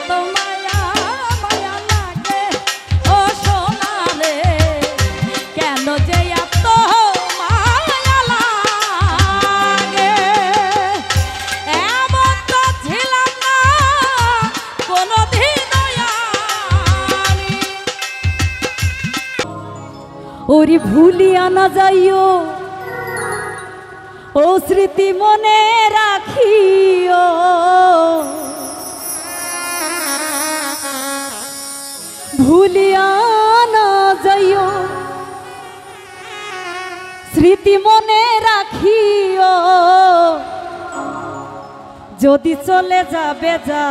এত মায়া মায়া লাগে ও সোনা রে কেন যে এত মায়া লাগে এমন তো ছিলাম না কোনোদিন আমি ওরে ভুলিয়া না যাইও ও স্মৃতি মনে রাখিও ভুলিয়া না যাইও স্মৃতি মনে রাখিও যদি চলে যাবে যা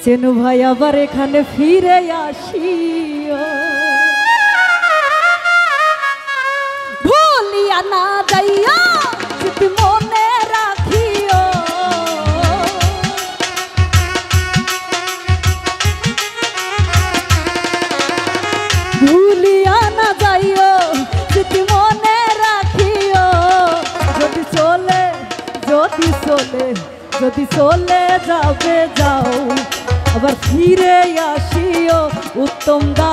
চেনু ভাই আবার এখানে ফিরে আসিও ভুলিয়া না যাইও স্মৃতি মনে রাখিও ভুলিয়া না যাইও স্মৃতি মনে রাখিও যদি চলে যাবে যাও আবার ফিরে আসিও উত্তম দা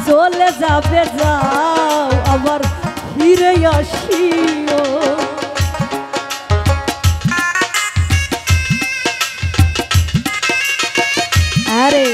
চলে যাবে যাও আবার ফিরে আসিও আরে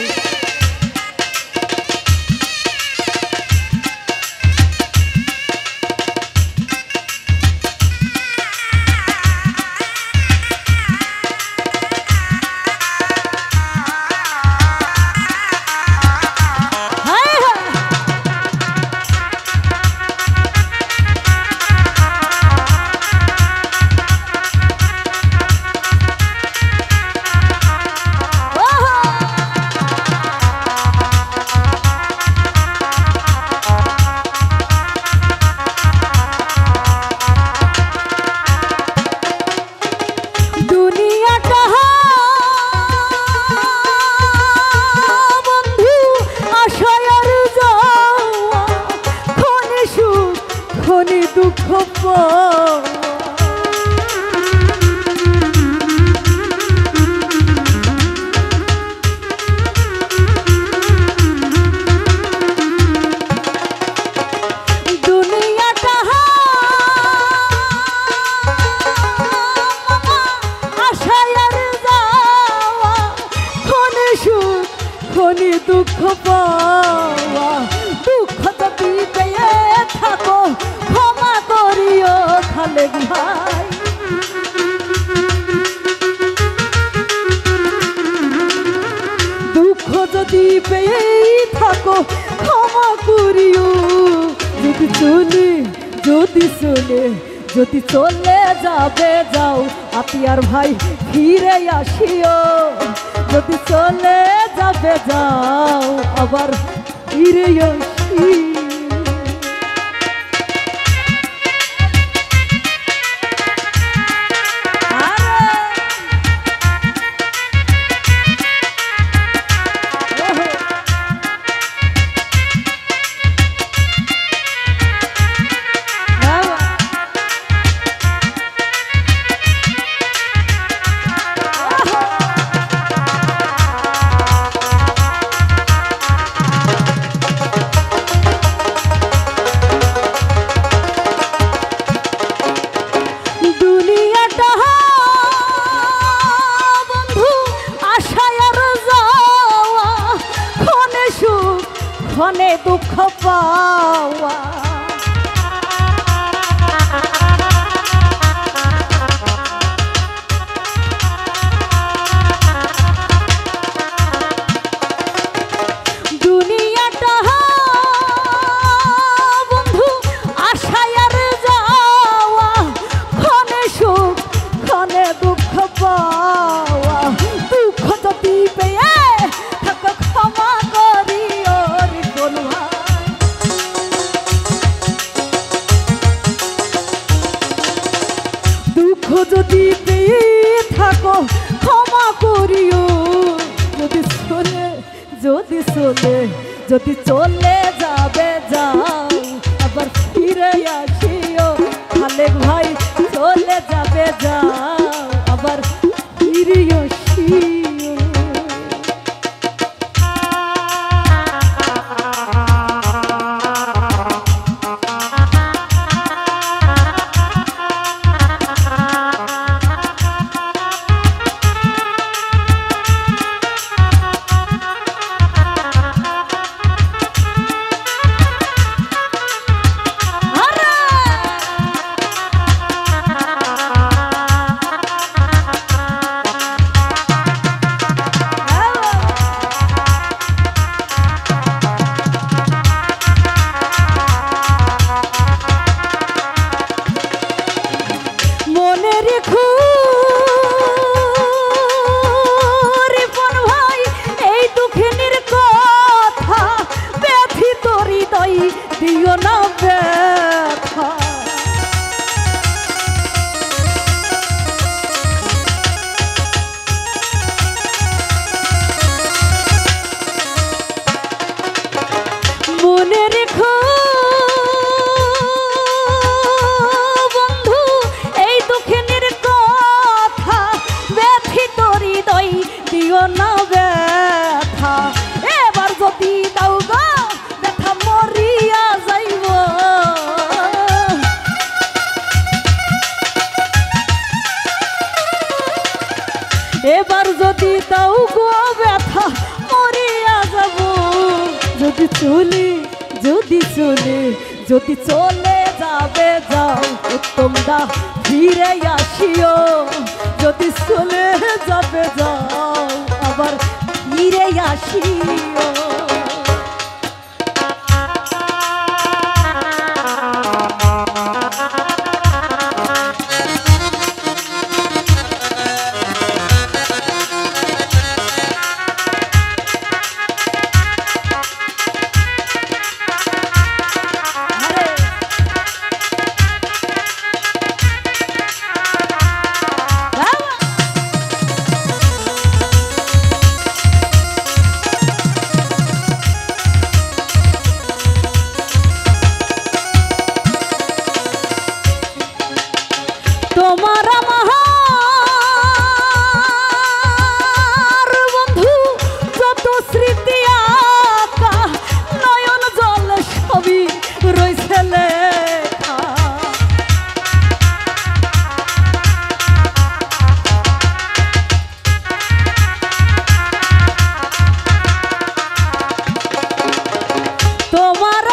দুঃখ দুনিয়াটা আশায় আর যাওয়া ক্ষণে সুখ ক্ষণে দুঃখ পাওয়া দুঃখ যদি পেয়ে থাকো ক্ষমা করিও খালেক ভাই দুঃখ যদি পেয়ে থাকো ক্ষমা করিও যদি চলে যাবে যাও আতিয়ার ভাই ফিরে আসিও যদি চলে যাবে যাও আবার ফিরে আসিও ক্ষণে দুঃখ পাওয়া দুনিয়াটা বন্ধু আশায় আর যাওয়া ক্ষণে সুখ ক্ষণে দুঃখ পাওয়া দুঃখ যদি পেয়ে থাকো ক্ষমা করিও দুঃখ যদি পেয়ে থাকো ক্ষমা করিও যদি চলে যাবে যাও আবার ফিরে আসিও খালেক ভাই চলে যাবে যাও আবার ফিরে আসিও দিও না ব্যথা এবার যদি দাও গো ব্যথা মরিয়া যাইব এবার যদি দাও গো ব্যথা মরিয়া যাব যদি চলে যদি চলে যাবে যাও তোমরা ফিরে আসিও যদি চলে যাবে যাও আবার ফিরে আসিও তোমার আমার বন্ধু যত স্মৃতি আঁকা নয়ন জল সবই রয়েছে লেখা তোমার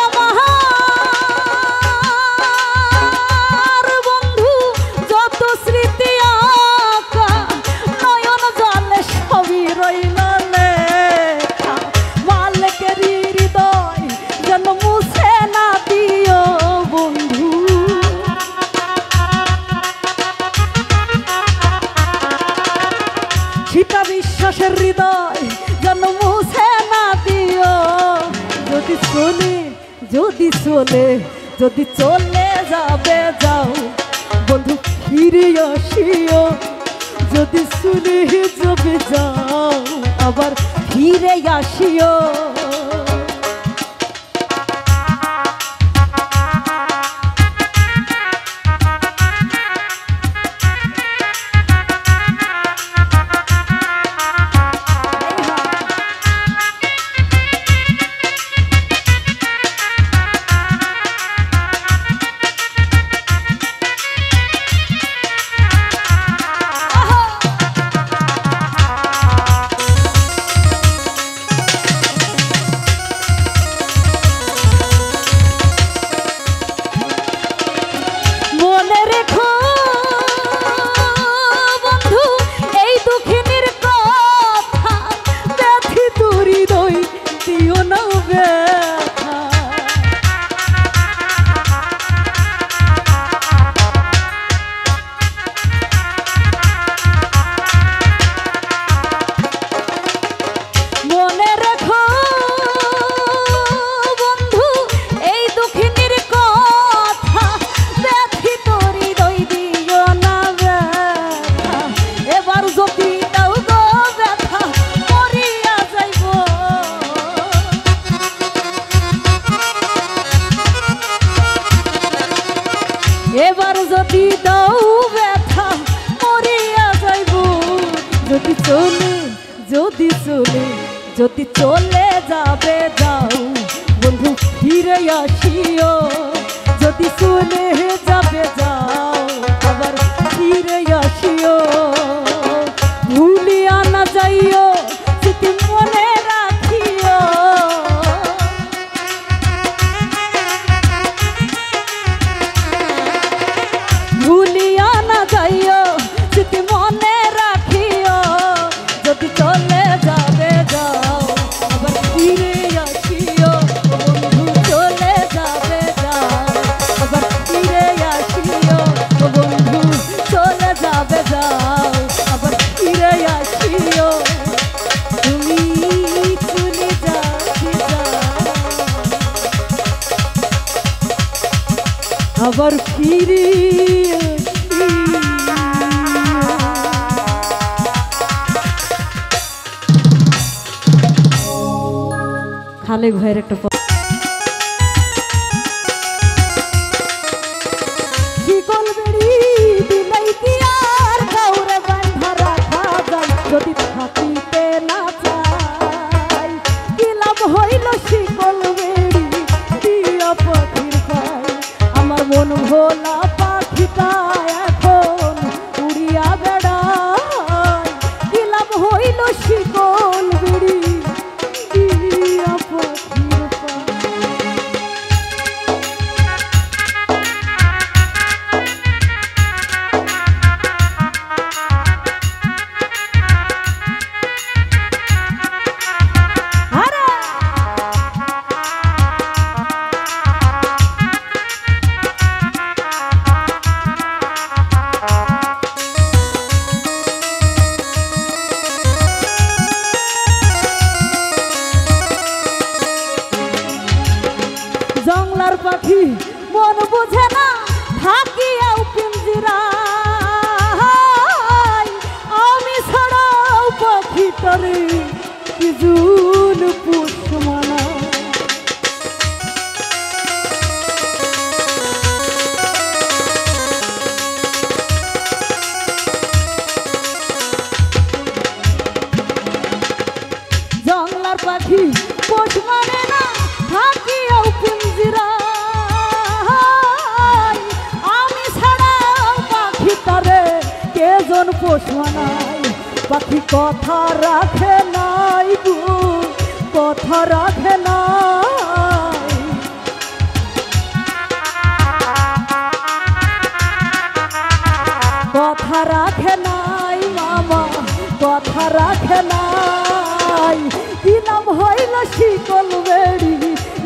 সীতা বিশ্বাসের হৃদয় যেন মুছে না দিও যদি চলে যাবে যাও বন্ধু ফিরে আসিও যদি চলে যাবে যাও আবার ফিরে আসিও এবার যদি দাও ব্যথা মরিয়া যাইব যদি চলে যাবে যাও বন্ধু ফিরে আসিও যদি চলে যাবে যাও আবার ফিরে আসিও ভুলিয়া না যাইও স্মৃতি মনে রাখিও ভুলিয়া না যাইও স্মৃতি মনে রাখিও যদি চলে যাবে যাও আবার ফিরে আসিও বন্ধু চলে যাবে যাও আবার ফিরে আসিও বন্ধু চলে যাবে যাও আবার ফিরে আসিও তুমি চলে যাবে যাও আবার ফিরে খালেক ভাইয়ের একটা শিকল বেড়ি দিলাই কি আর কাউরে বাঁধা রাখা যায় যদি থাকিতে জংলার পাখি মন বুঝে না থাকিয়াও পিঞ্জিরায় আমি ছাড়াও পাখিটারে কি জুন পুষ্পমালা জংলার পাখি পোষ মানে না থাকিয়াও পিঞ্জিরায় আমি ছাড়াও পাখিটারে কে জন পোষ মানায় পাখি কথা রাখে নাই গো কথা রাখে নাই কথা রাখে নাই মামা কথা রাখে নাই কি নাম হইল শিকল বেড়ি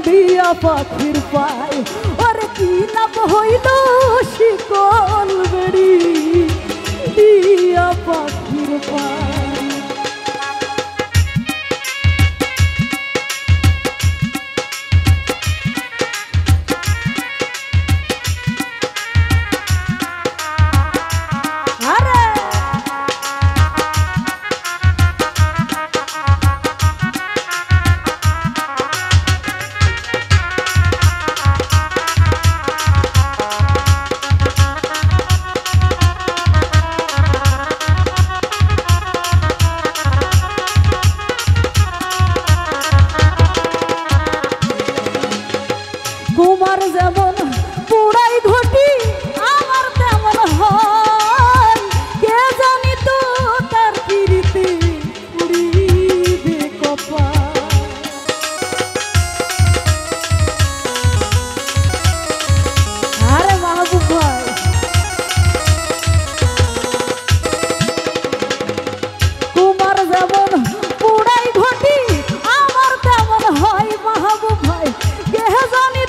দিয়া পাখির পায় ওরে কি নাম হইল শিকল বেড়ি দিয়া পাখির পায় তোমার যেমন পুরাই ঘটি আমার তেমন হয় কে জানি তো তার পিরিতে উড়িবে কপাল আরে মাহবুব ভাই তোমার যেমন পুরাই ঘটি আমার তেমন হয় মাহবুব ভাই কে জানি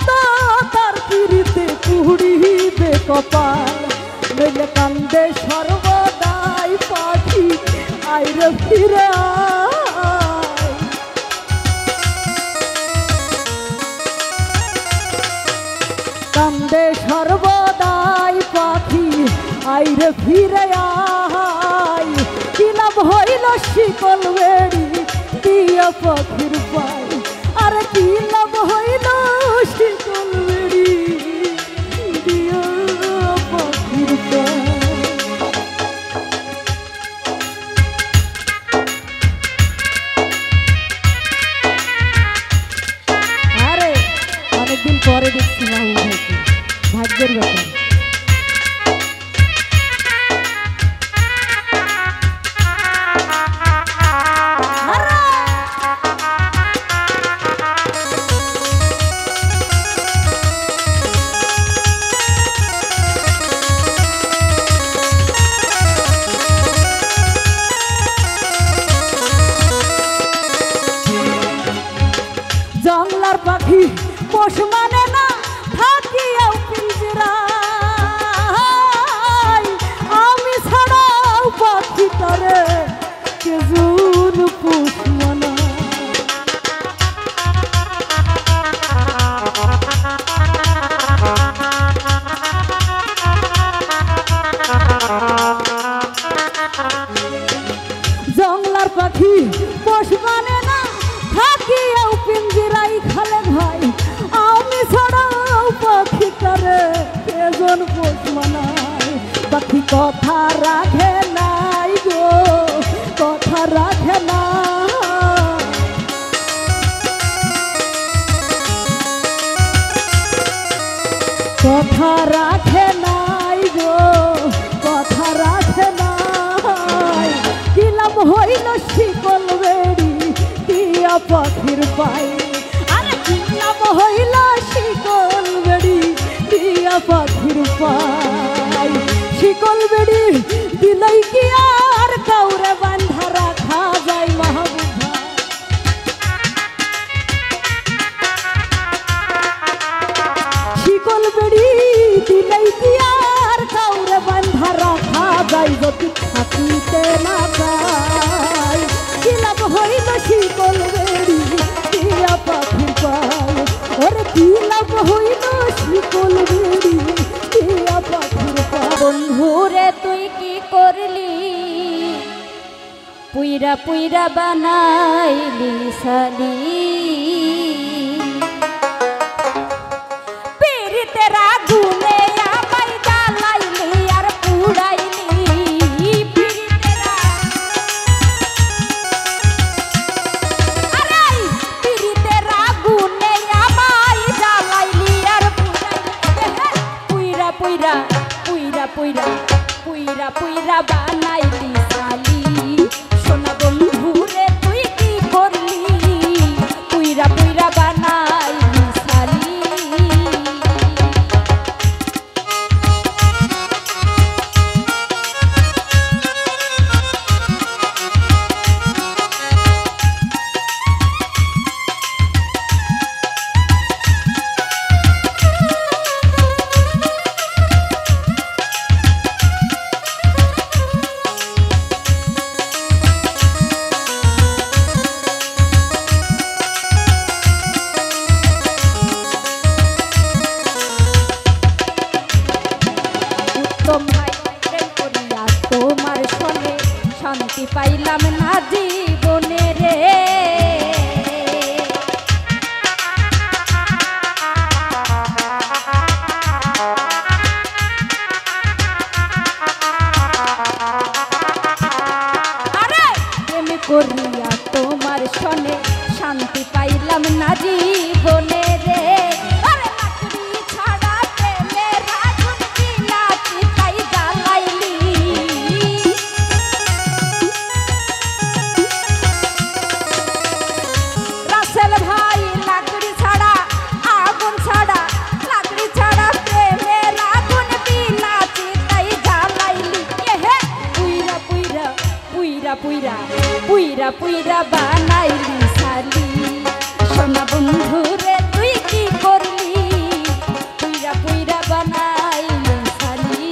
পুড়িবে কপাল নইলে কান্দে সর্বদাই পাখি আইরে ফিরে কান্দে সর্বদাই পাখি আইরে ফিরে আয় কি লাভ হইল শিকল বেড়ি দিয়া পাখির পায় আরে কি লাভ হইল শিকল বেড়ি অনেকদিন পরে দেখছি মাহবুব ভাইকে ভাগ্যের ব্যাপার জংলার পাখি পোষ মানে না থাকিয়াও পিঞ্জিরায় আমি ছাড়াও পাখিটারে কে জুন পুষ মানায় জংলার পাখি পোষ মানে না থাকিয়াও পিঞ্জিরাই খালে ভাই আমি ছাড়াও পাখিটারে কে জন পোষ মানায় পাখি কথা রাখে নাই গো কথা রাখে না কথা রাখে নাই গো কথা রাখে নাই কি লাভ হইল শিকল বেড়ি দিয়া পাখির পায় আরে কি লাভ হইল শিকল বেড়ি দিয়া পাখির পায় শিকল বেড়ি দিলাই কি আর কাউরে বান্ধা রাখা যায় মাহবুব ভাই শিকল বেড়ি দিলাই কি আর কাউরে বান্ধা রাখা যায় যদি থাকিতে না যায় কি লাভ হইল শিকল বেড়ি দিয়া পাখির পায় ওরে কি লাভ হইল রে তুই কি করলি পুইরা পুইরা বানাইলি সালি পীড়িতের আগুনে আমায় জ্বালাইলি আর পুড়াইলি পীড়িতের আগুনে আমায় জ্বালাইলি আর পুইরা পুইরা পুইরা পুইরা পুইরা পুইরা বানাইলি সালি সোনা বন্ধু রে তুই কি করলি পুইরা পুইরা বানাইলি সালি তোমার সনে শান্তি পাইলাম না জীবনে রে আরে প্রেম করিয়া তোমার সনে শান্তি পাইলাম না জীবনে রে পুইরা পুইরা পুইরা বানাইলি সালি সোনা বন্ধু রে তুই কি করলি পুইরা পুইরা বানাইলি সালি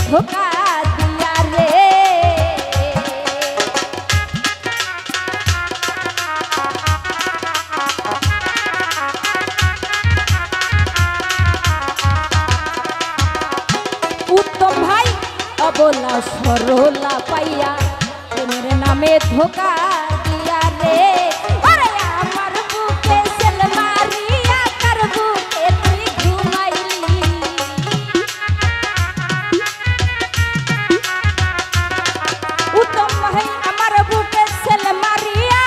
ধোকা দিয়া রে উত্তম ভাই অবলা সরলা পাইয়া প্রেমের নামে ধোকা দিয়া রে আমার বুকে সেল মারিয়া কার বুকে তুই ঘুমাইলি আমার বুকে সেল মারিয়া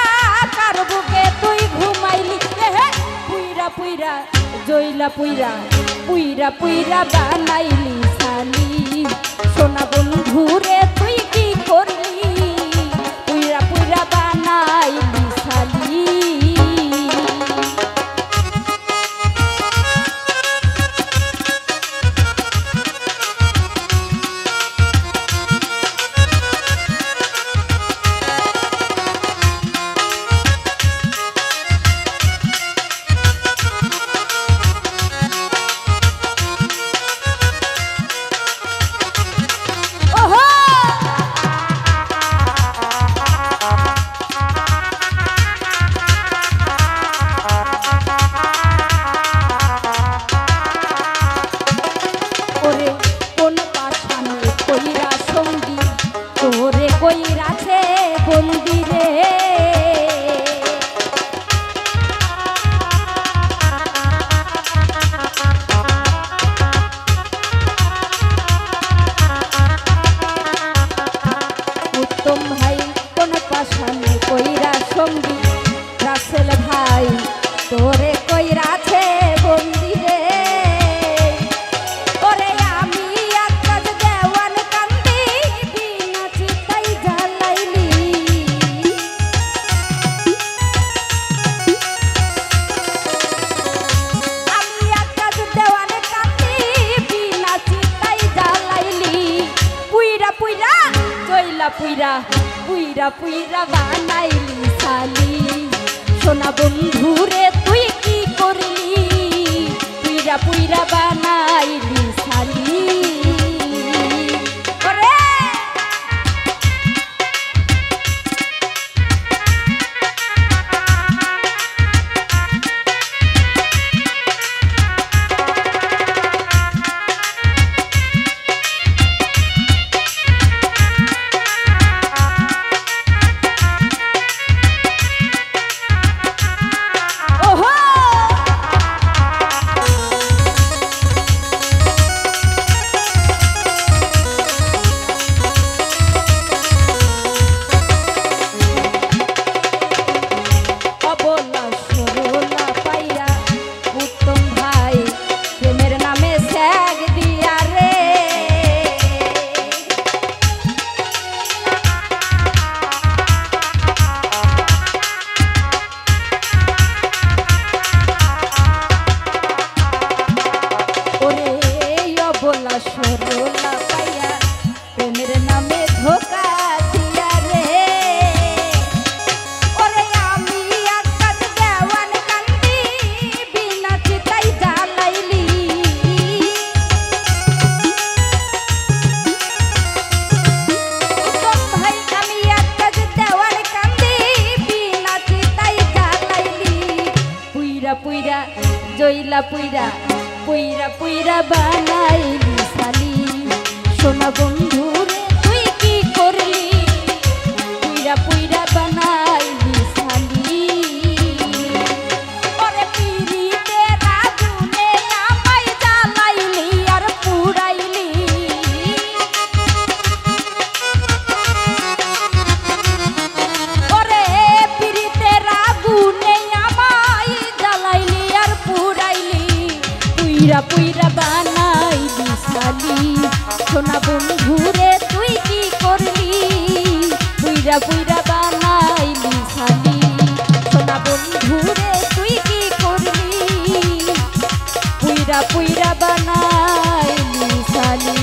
কার বুকে তুই ঘুমাইলি পুইরা পুইরা জইলা পুইরা পুইরা পুইরা বানাইলি সালি সোনা বন্ধু রে তুই কি করলি পুইরা পুইরা বানাইলি সালি কইরাছে বন্দি রে উত্তম ভাই কোন পাশানে কইরা সঙ্গী রাসেল ভাই তোরে কইরাছে বন্দি রে পুইরা পুইরা পুইরা পুইরা বানাইলি সালি সোনা বন্ধু রে তুই কি করলি পুইরা পুইরা বানাইলি সালি সরলা পাইয়া প্রেমের নামে ধোকা দিয়া রে ওরে আমি আকাশ দেওয়ান কান্দি বিনা চিতাই জ্বালাইলি ভাই আমি আকাশ দেওয়ান কান্দি বিনা চিতাই জ্বালাইলি পুইরা পুইরা জইলা পুইরা পুইরা পুইরা বানাইলি সালি সোনা বন্ধু রে তুই কি করলি পুইরা পুইরা বানাইলি সালি ওরে পিরিতে রাগুনে আমায় জ্বালাইলি আর পুরাইলি ওরে পিরিতে রাগুনে আমায় জ্বালাইলি আর পুরাইলি পুইরা পুইরা বানাইলি সালি সোনা বন্ধু রে তুই কি করলি পুইরা পুইরা বানাইলি সালি সোনা বন্ধু রে তুই কি করলি পুইরা পুইরা বানাইলি সালি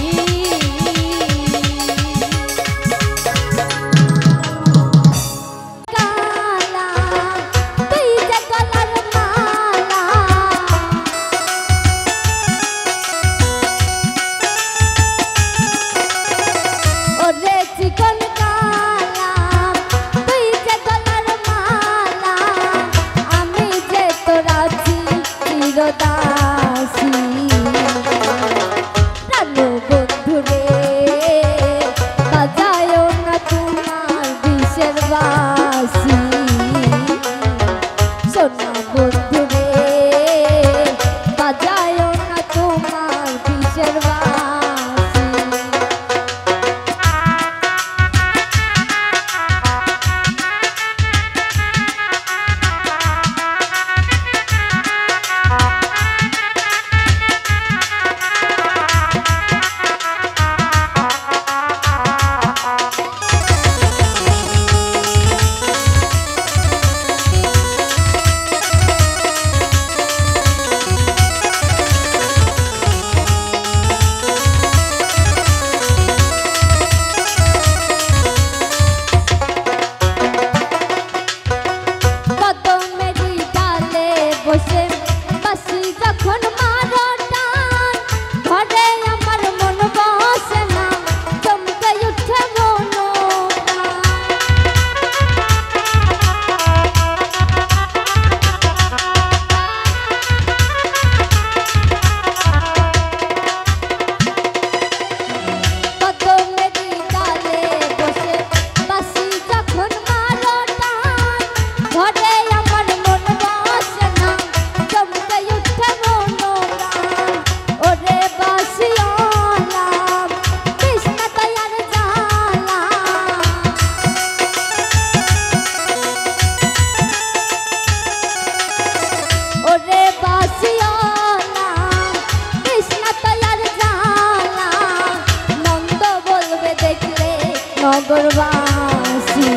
নগরবাসী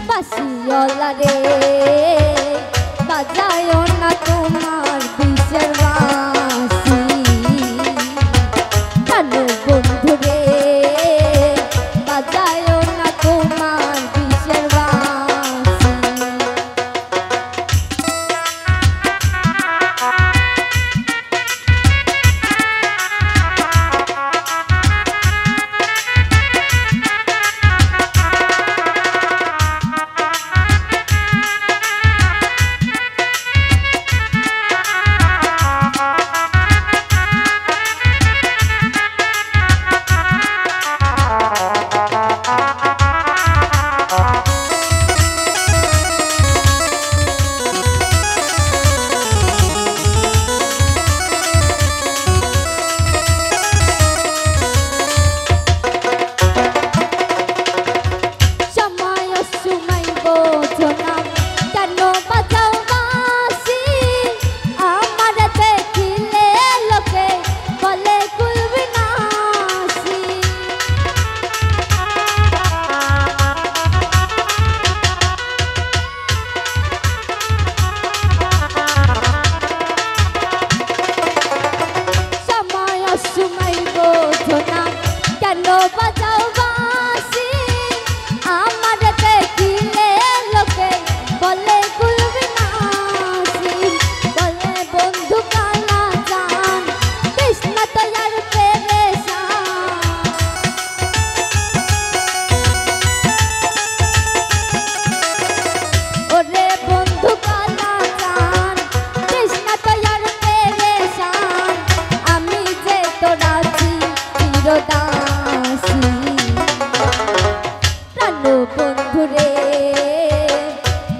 বাসিওলা রে বাজায় না তোমার বিষের বাঁশি কানু বন্ধু রে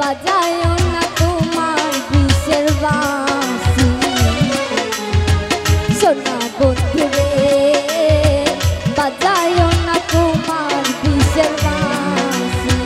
বাজায়ও না তোমার বিষের বাঁশি সোনা বন্ধু রে বাজায়ও না তোমার বিষের বাঁশি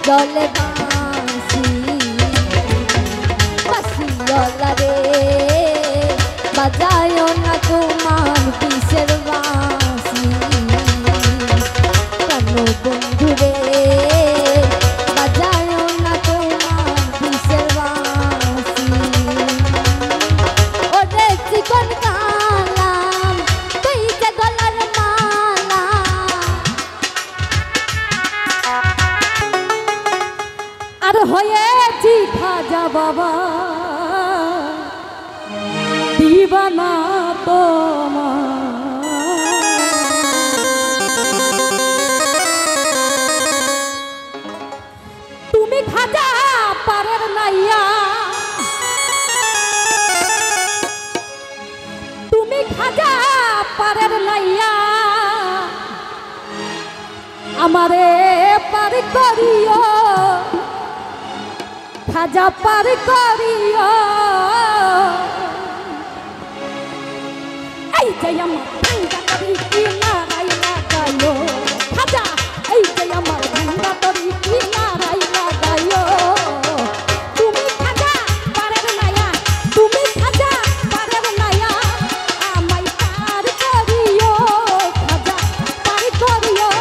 জলে বাঁশি বাঁশিওয়ালা রে বাজায়ও না তোমার বিষের বাঁশি কেন বন্ধু রে বাজায়ও না তোমার বিষের বাঁশি ওরে চিকন কালাম তুই যে গলার মালা আর হয়েছি খাজা বাবা দিবানা তোমার তুমি খাজা পারের নাইয়া তুমি খাজা পারের নাইয়া আমারে পার করিও খাজা পার করিও এই যে আমার ভাঙ্গা তরি কি নারাই লাগাইও খাজা এই যে আমার ভাঙ্গা তরি কি নারাই লাগাইও তুমি খাজা পারের নাইয়া তুমি খাজা পারের নাইয়া আমায় পার করিও খাজা পার করিও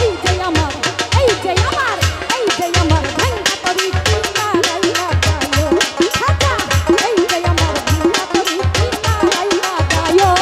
এই যে আমার এই যে আমার এই যে আমার ভাঙ্গা তরি কি নারাই লাগাইও খাজা এই যে আমার ভাঙ্গা তরি কি নারাই লাগাইও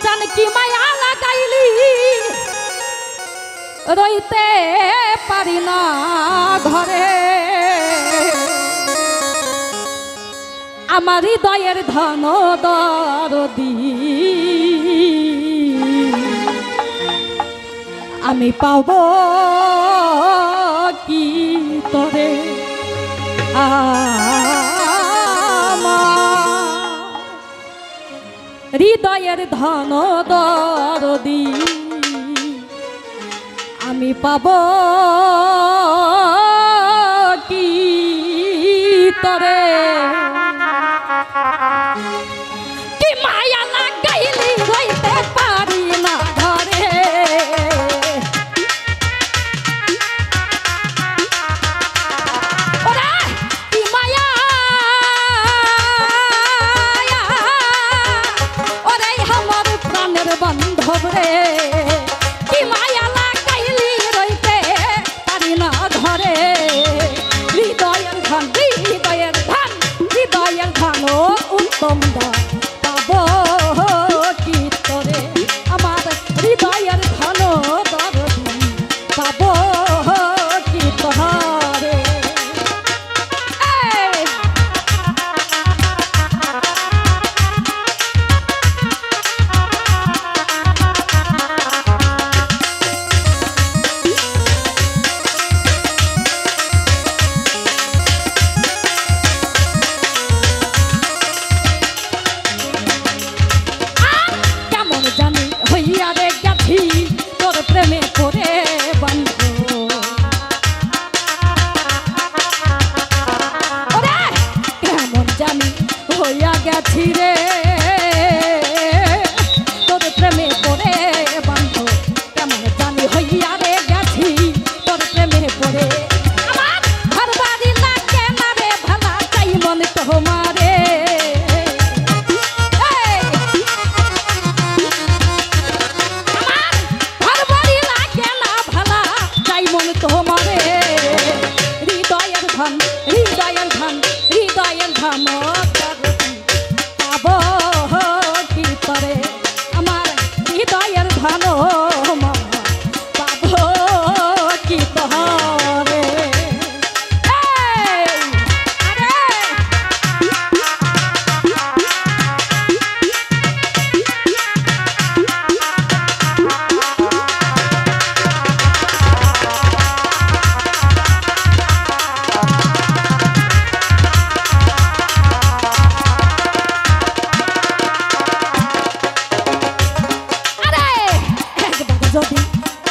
জান কি মায়া লাগাইলি রইতে পারি না ঘরে আমার হৃদয়ের ধন দরদি আমি পাব কি তরে হৃদয়ের ধন দরদি আমি পাব কি তরে কি মায়া লাগাইলি রইতে পারি না ঘরে বান্ধব রে কি মায়া লাগাইলি রইতে পারি না ঘরে হৃদয়ের ধান হৃদয়ের ধান হৃদয়ের ধান উত্তম পাব কি তরে আমার হৃদয়ের ধান দরদি পাব কি তরে তোর প্রেমে পড়ে বন্ধু ওরে কেমন জানি হইয়া গেছি রে তোর প্রেমে পড়ে বন্ধু কেমন জানি হইয়া রে গেছি তোর প্রেমে পড়ে আমার ঘর বাড়ি লাগে না রে ভালা চাই মন তোমারে তোমারে হৃদয়ের ধন হৃদয়ের ধন হৃদয়ের ধন পাব কি তরে আমার হৃদয়ের ধন পাব কি তরে যদি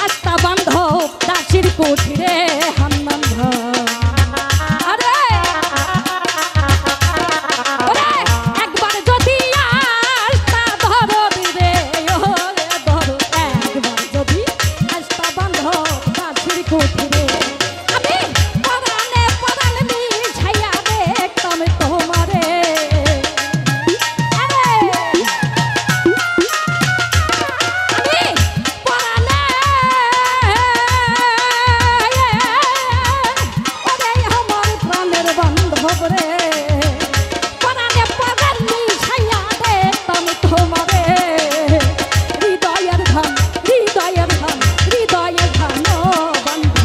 আস্তা বান্ধব দাসির কুঠিরে হান্নান আরে একবার যদি আস্তা ধরো দিবে ওরে ধরো একবার যদি আস্তা বান্ধব দাসির কুঠিরে আমি পরানে পরান মিছাইয়া দেখতাম তোমারে হৃদয়ের ধান হৃদয়ের ধান বন্ধ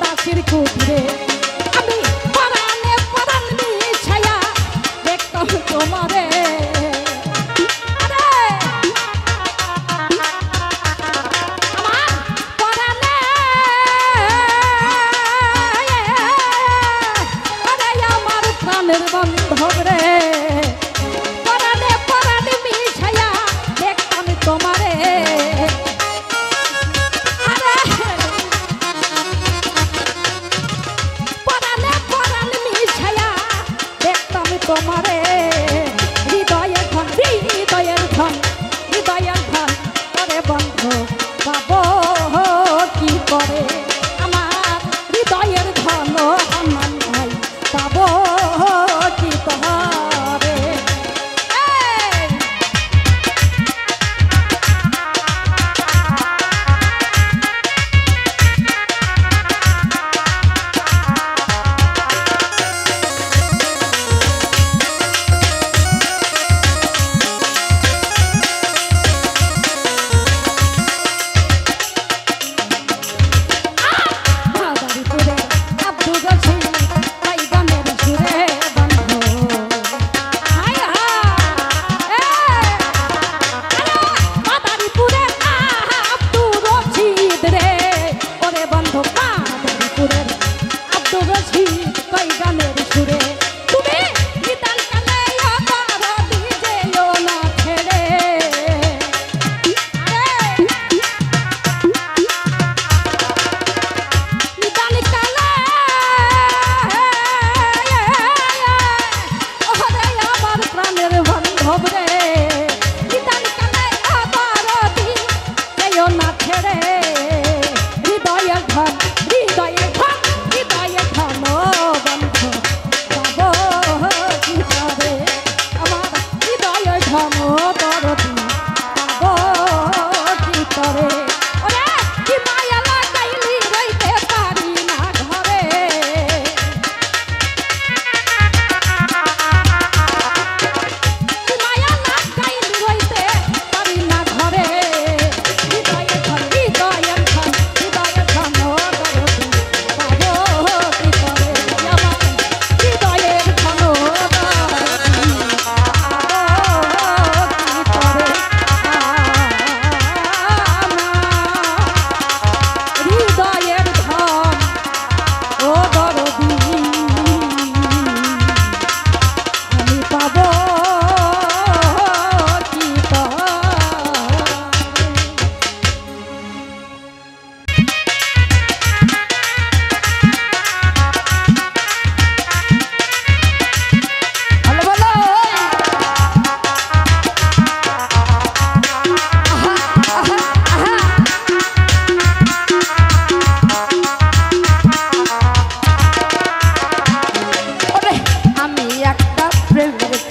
দাসির কুটিরে আমি পরাণে পরাণ মিশাইয়া দেখতাম তোমারে বন্ধব রে পরাণে পরাণ মিশাইয়া দেখতাম তোমারে পরাণে পরাণ মিশাইয়া দেখতাম তোমারে হৃদয়ের ধন হৃদয়ের ধন হৃদয়ের ধন করে বন্ধ পাবো কি করে আমার হৃদয়ের ধন আমার ভাই পাবো কি তহারে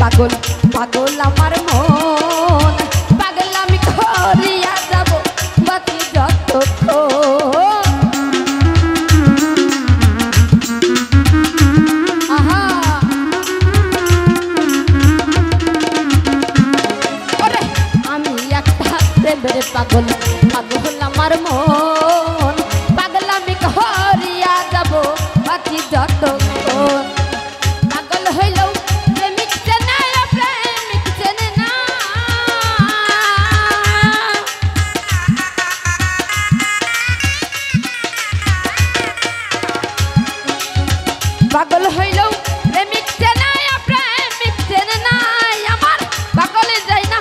পাগল পাগল আমার মন পাগল আমি করিয়া যাব বাতি যতক্ষণ আহা ওরে আমি একটা প্রেমের পাগল পাগল আমার মন পাগল আমি করিয়া যাব বাতি যতক্ষণ পাগল হইল পাগল হইল প্রেমিক চেনে প্রেমিক চেনে নাই আমার পাগলে যাই না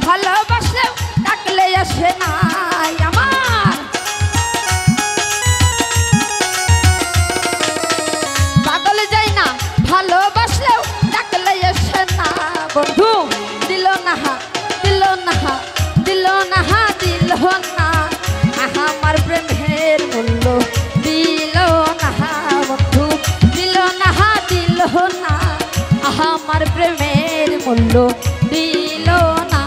ভালোবাসলেও ডাকলে আসে নাই আমার পাগলে যাই না ভালোবাসলেও ডাকলে আসে না বন্ধু দিল না দিল না দিল না দিল না আমার প্রেমের মূল্য দিল না বন্ধু না আমার প্রেমের মূল্য দিল না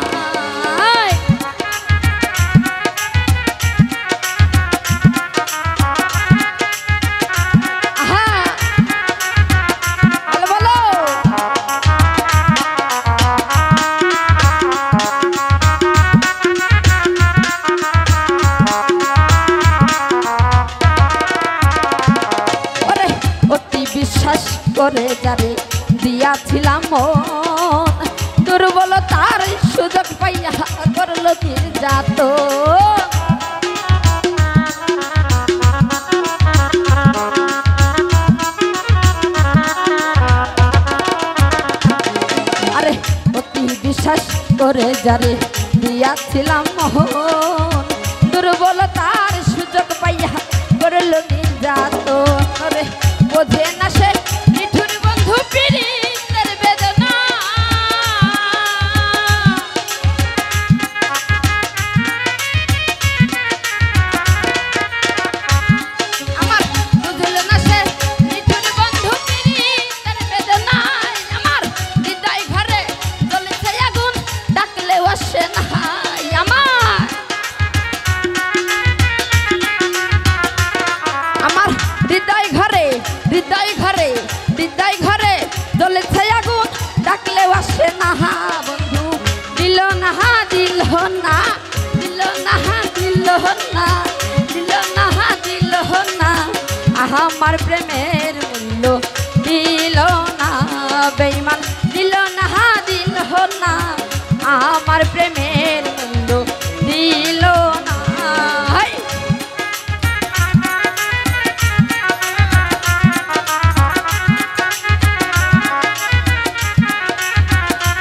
করে যারে দিয়াছিলাম মন দুর্বলতার সুযোগ পাইয়া করলো নির্যাতন। আরে অতি বিশ্বাস করে যারে দিয়াছিলাম মন দুর্বলতার সুযোগ পাইয়া করলো নির্যাতন। আরে বোঝে না সে নিঠুর বন্ধু পীড়িতের বেদনা। আমার বুঝল না সে নিঠুর বন্ধু পীড়িতের বেদনা। আমার হৃদয় ঘরে জ্বলেছে আগুন ডাকলেও আসে না। আমার হৃদয় ঘরে জ্বলেছে আগুন ডাকলেও আসে না। বন্ধু দিল না দিল না দিল না দিল না দিল না দিল না আমার প্রেমের মূল্য দিল না। বেঈমান দিল না দিল না আমার প্রেমের মূল্য দিল না।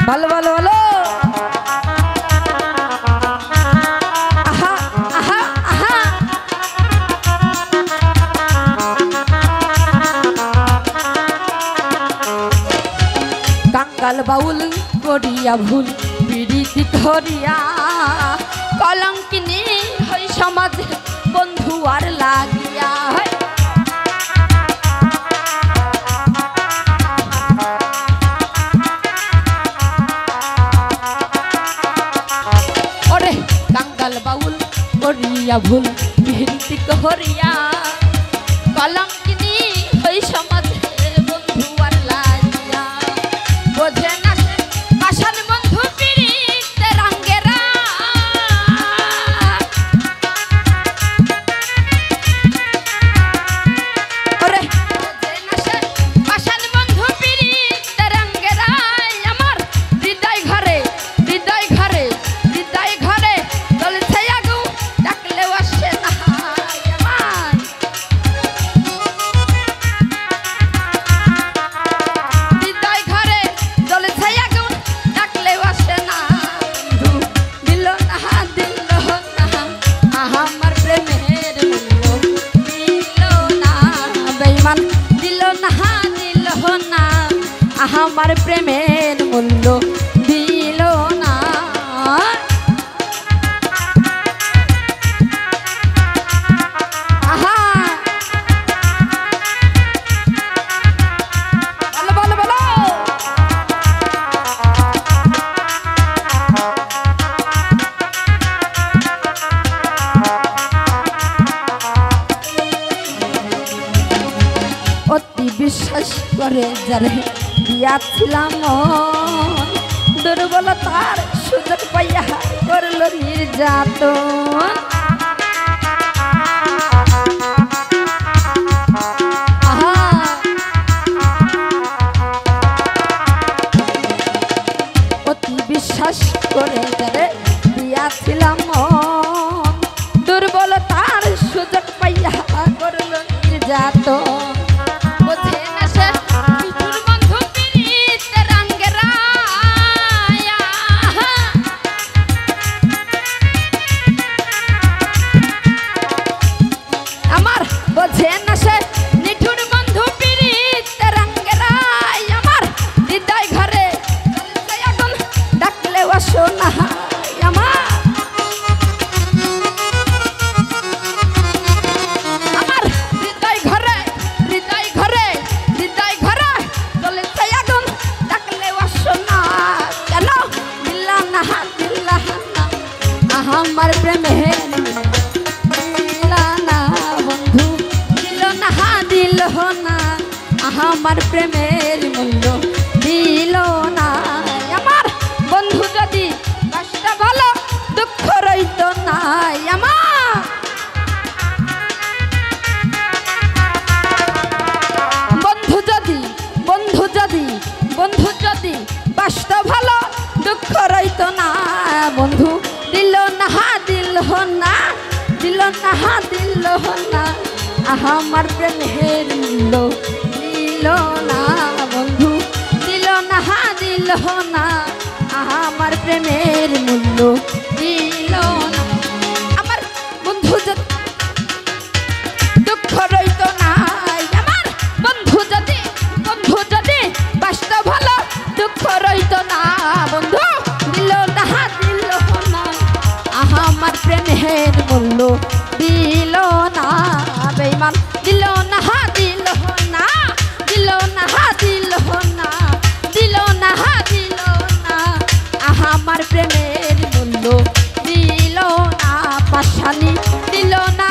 ভালো ভালো ভালো আহা আহা আহা কাঙ্গাল বাউল করিয়া ভুল পীড়িতি ধরিয়া কলঙ্কিনী হই সমাজে বন্ধু আর লাগিয়া। ওরে কাঙ্গাল বাউল করিয়া ভুল পীড়িতি ধরিয়া কলঙ্কিনী হই সমাজে বন্ধু আর লাগিয়া। বোঝে না সে পাষাণ বন্ধু পীড়িতের অঙ্গেরা। ওরে বোঝে না সে পাষাণ বন্ধু পীড়িতের অঙ্গেরা। আমার হৃদয় ঘরে জ্বলছে আগুন ডাকলেও আসে না। আমার হৃদয় ঘরে জ্বলছে আগুন ডাকলেও আসে না। দিল না আমার প্রেমের মূল্য দিল না। বেঈমান দিল না আমার প্রেমের মূল্য দিল না। আহা বলো বলো বলো অতি বিশ্বাস করে যারে দিয়াছিলাম মন দুর্বলতার সুযোগ পাইয়া করলো নির্যাতন। আহা অতি বিশ্বাস করে যারে দিয়াছিলাম মন দুর্বলতার সুযোগ পাইয়া করলো নির্যাতন। বোঝে না সে নিঠুর বন্ধু পীড়িতের অঙ্গেরা। আমার বোঝে না সে নিঠুর বন্ধু পীড়িতের অঙ্গেরা। আমার হৃদয় ঘরে জ্বলছে আগুন ডাকলেও আসো না। আমার হৃদয় ঘরে জ্বলছে আগুন ডাকলেও আসো না। কেন দিল না আমার প্রেমের দিল না বন্ধু দিল না আমার প্রেমের মূল্য দিল না। আমার বন্ধু যদি কষ্ট ভালো দুঃখ রইত না। আমার বন্ধু যদি না আমার প্রেমের মূল্য দিল না বন্ধু দিল না আমার প্রেমের মূল্য দিল না আমার বন্ধু দুঃখ রইত না আমার বন্ধু যদি বাসত ভালো দুঃখ রইত না বন্ধু দিল না আমার প্রেমের মূল্য দিল না বেঈমান দিল না আমার প্রেমের মূল্য দিল না পাশানি দিল না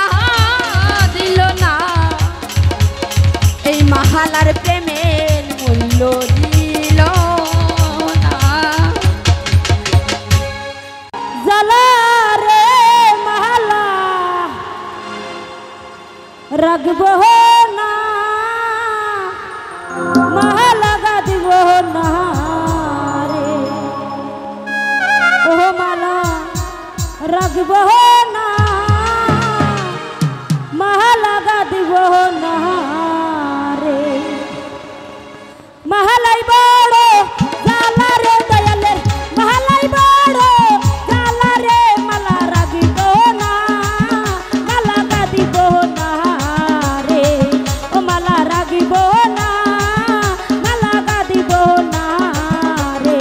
এই মাহালার প্রেমের মূল্য দিল না জ্বালা রে মাহালা রাখব না মাহালা গাদিব না রে ও মালা রাখব না মাহালা গাদিব না রে মাহালাই বড় জ্বালা রে দয়ালের মাহালাই বড় জ্বালা রে মালা রাখিব না মালা গাদিব না রে ও মালা রাখিব না মালা গাদিব না রে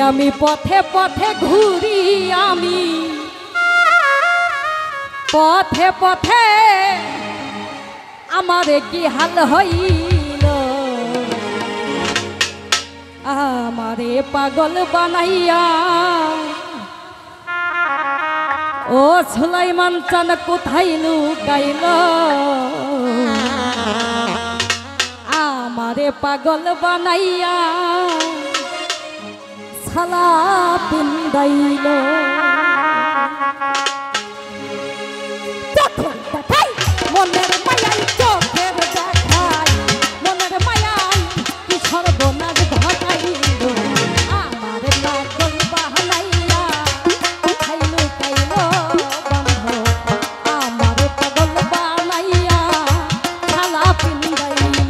আমি পথে পথে ঘুরি আমি পথে পথে আমারে কি হাল হইল আমারে পাগল বানাইয়া ও সুলাইমান চান কোথায় লুকাইল আমারে পাগল বানাইয়া ছালা পিন্দাইল মনের মায়াই চোখের দেখাই মনের মায়াই কি সর্বনাশ ঘটাইল আমার পাগল বানাইয়া কোথায় লুকাইল বন্ধ আমার পাগল বানাইয়া ছালা পিন্দাইল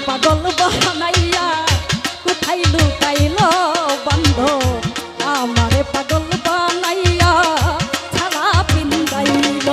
পাগল বানাইয়া কোথায় লুকাইল বন্ধ আমারে পাগল বানাইয়া ছালা পিন্দাইল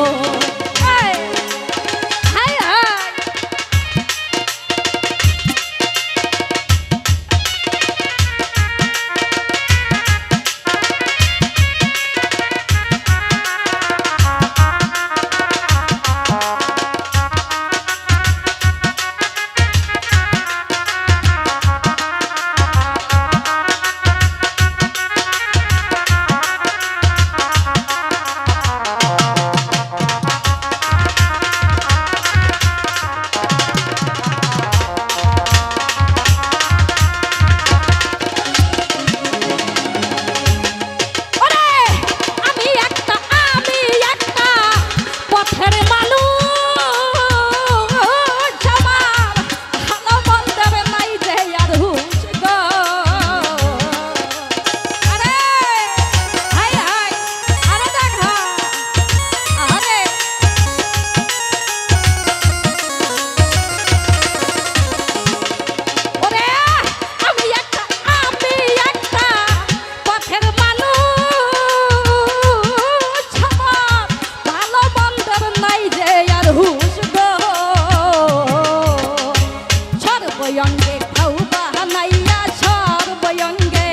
সর্বয়ঙ্গে ঘাউ বানাইয়া সর্বয়ঙ্গে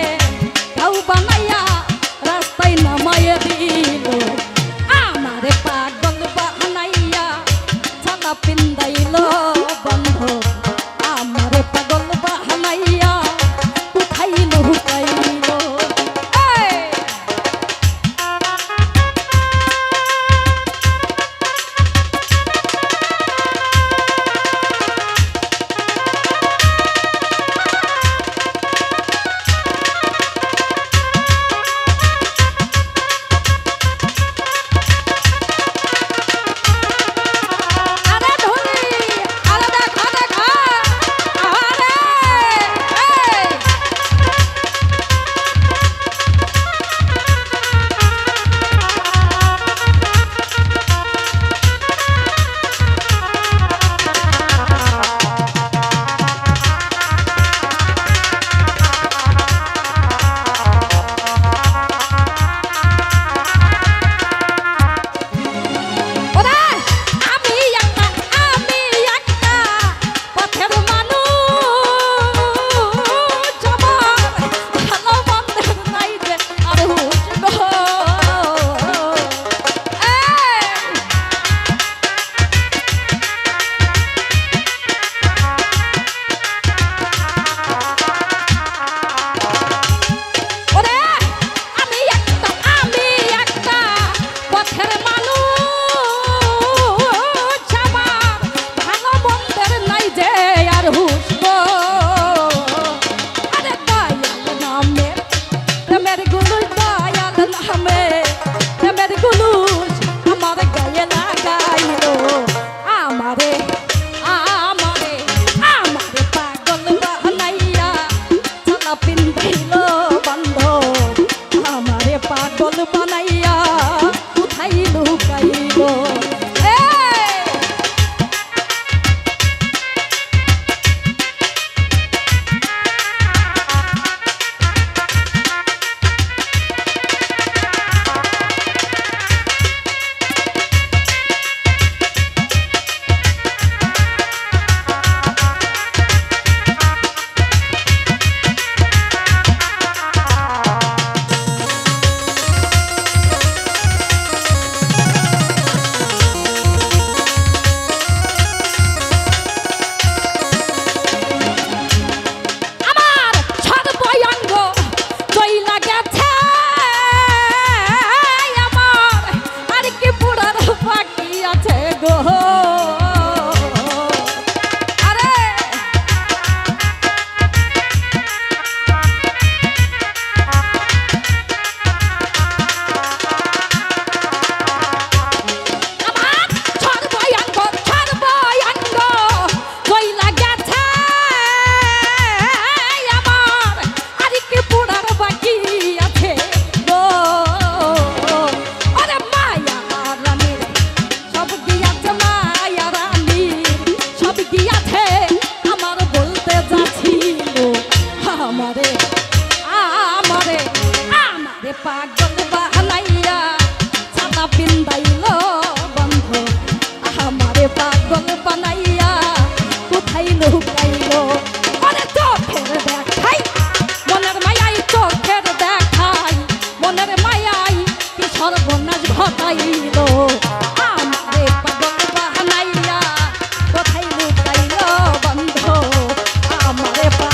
ঘাউ বানাইয়া রাস্তায় নামাইয়া দিল আমারে পাগল বানাইয়া ছানা পিন্দাইল বন্ধ আমারে পাগল বানাইয়া উঠাইল হুকাইল পাগল বানাইয়া